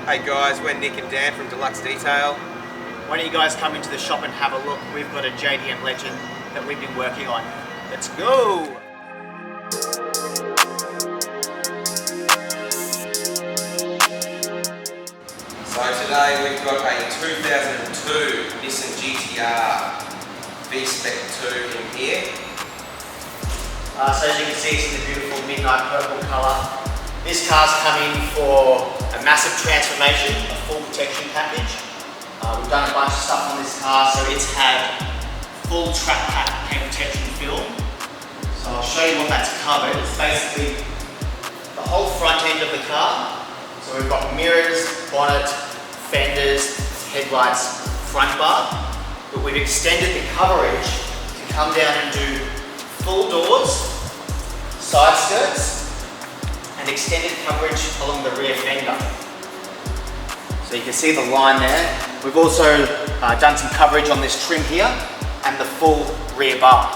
Hey guys, we're Nick and Dan from Deluxe Detail. Why don't you guys come into the shop and have a look? We've got a JDM Legend that we've been working on. Let's go! So today we've got a 2002 Nissan GTR V-Spec 2 in here. So as you can see, it's in the beautiful midnight purple colour. This car's come in for a massive transformation, a full protection package. We've done a bunch of stuff on this car, so it's had full track pack paint protection film. So I'll show you what that's covered. It's basically the whole front end of the car. So we've got mirrors, bonnet, fenders, headlights, front bar. But we've extended the coverage to come down and do full doors, side skirts, and extended coverage along the rear fender. So you can see the line there. We've also done some coverage on this trim here and the full rear bar.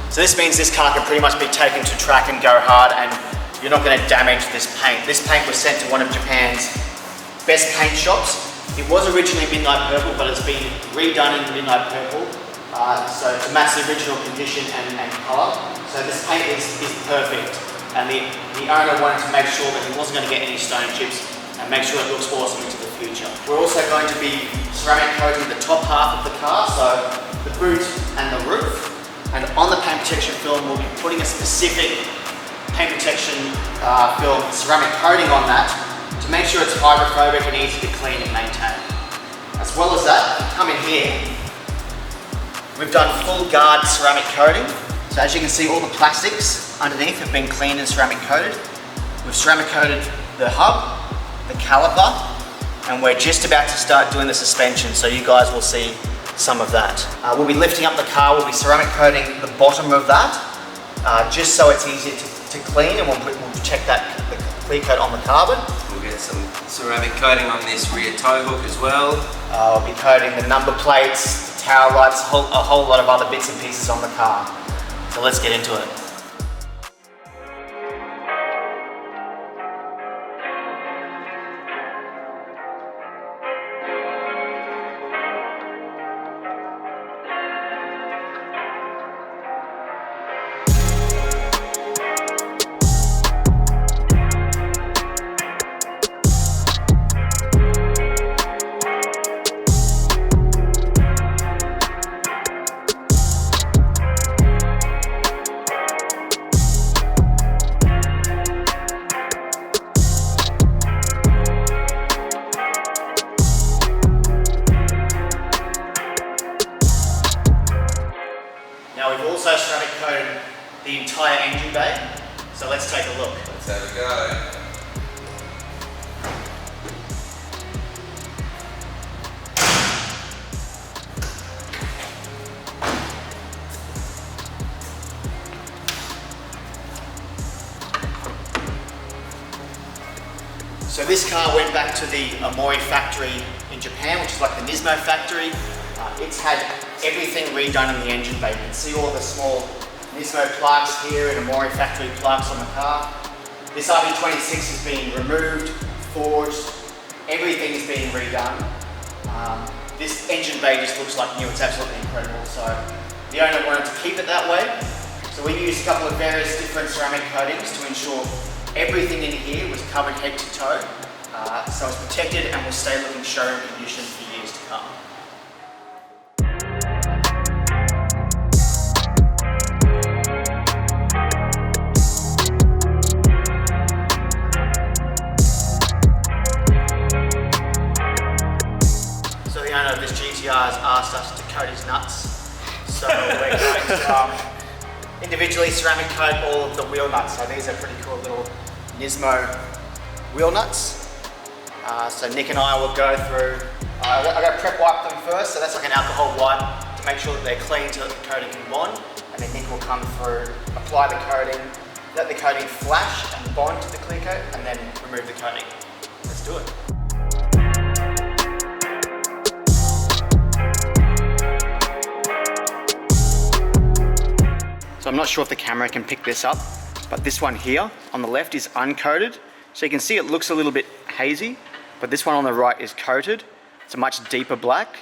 So this means this car can pretty much be taken to track and go hard, and you're not going to damage this paint. This paint was sent to one of Japan's best paint shops. It was originally midnight purple, but it's been redone in midnight purple. So to match the original condition and colour. So this paint is perfect. And the owner wanted to make sure that he wasn't going to get any stone chips and make sure it looks awesome into the future. We're also going to be ceramic coating the top half of the car, so the boot and the roof. And on the paint protection film, we'll be putting a specific paint protection film ceramic coating on that to make sure it's hydrophobic and easy to clean and maintain. As well as that, come in here, we've done full guard ceramic coating. So as you can see, all the plastics underneath have been cleaned and ceramic coated. We've ceramic coated the hub, the caliper, and we're just about to start doing the suspension, so you guys will see some of that. We'll be lifting up the car, we'll be ceramic coating the bottom of that, just so it's easier to clean, and we'll check the clear coat on the carbon. We'll get some ceramic coating on this rear tow hook as well. We'll be coating the number plates, the tail lights, a whole lot of other bits and pieces on the car. So let's get into it. Now we've also ceramic coated the entire engine bay, so let's take a look. Let's have a go. So this car went back to the Amori factory in Japan, which is like the Nismo factory. It's had everything redone in the engine bay. You can see all the small Nismo plaques here and Amori factory plaques on the car. This RB26 has been removed, forged, everything is being redone. This engine bay just looks like new, it's absolutely incredible. So the owner wanted to keep it that way. So we used a couple of various different ceramic coatings to ensure everything in here was covered head to toe. So it's protected and will stay looking showroom condition for years to come. So the owner of this GTR has asked us to coat his nuts. So we're going to individually ceramic coat all of the wheel nuts. So these are pretty cool little Nismo wheel nuts. So Nick and I will go through, I've got to prep wipe them first, so that's like an alcohol wipe to make sure that they're clean so that the coating can bond. And then Nick will come through, apply the coating, let the coating flash and bond to the clear coat, and then remove the coating. Let's do it. So I'm not sure if the camera can pick this up, but this one here on the left is uncoated. So you can see it looks a little bit hazy. but this one on the right is coated. It's a much deeper black.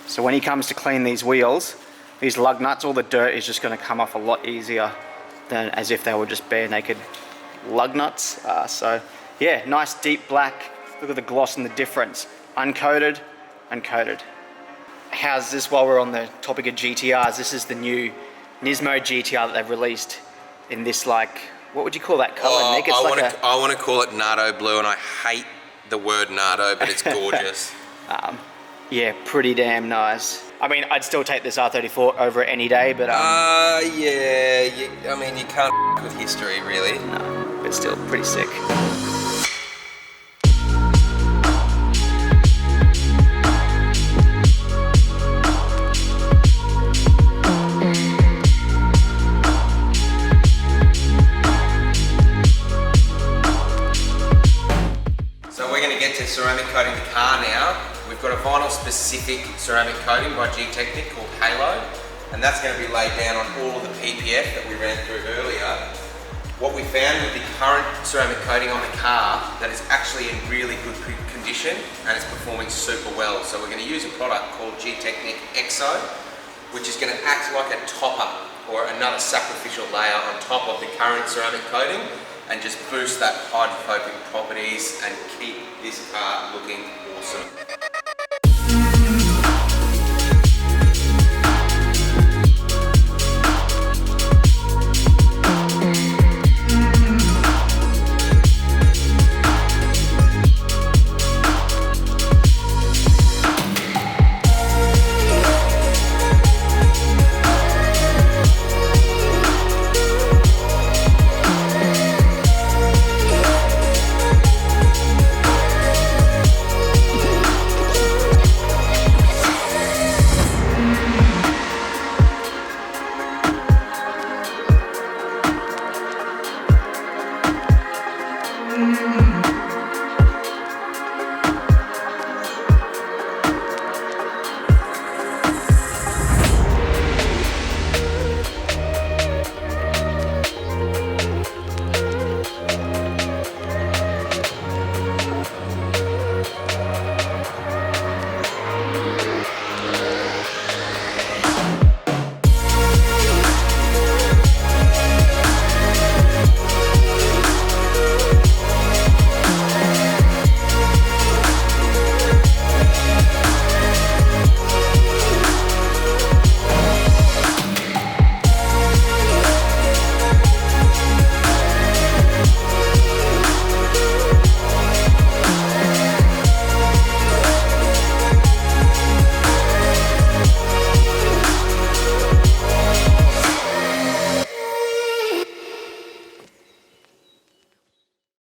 So when he comes to clean these wheels, these lug nuts, all the dirt is just going to come off a lot easier than as if they were just bare naked lug nuts. So yeah, nice deep black. Look at the gloss and the difference. Uncoated, uncoated. How's this while we're on the topic of GTRs? This is the new Nismo GTR that they've released in this, like, what would you call that colour, Nick? It's I want to call it Nardo blue, and I hate the word Nardo, but it's gorgeous. Yeah, pretty damn nice. I mean, I'd still take this R34 over it any day, but yeah, I mean, you can't with history, really. no, but still pretty sick. Ceramic coating the car now. We've got a vinyl specific ceramic coating by G-Technic called Halo, and that's going to be laid down on all of the PPF that we ran through earlier. What we found with the current ceramic coating on the car, that it's actually in really good condition and it's performing super well. So we're going to use a product called G-Technic Exo, which is going to act like a topper or another sacrificial layer on top of the current ceramic coating, and just boost that hydrophobic properties and keep this car looking awesome.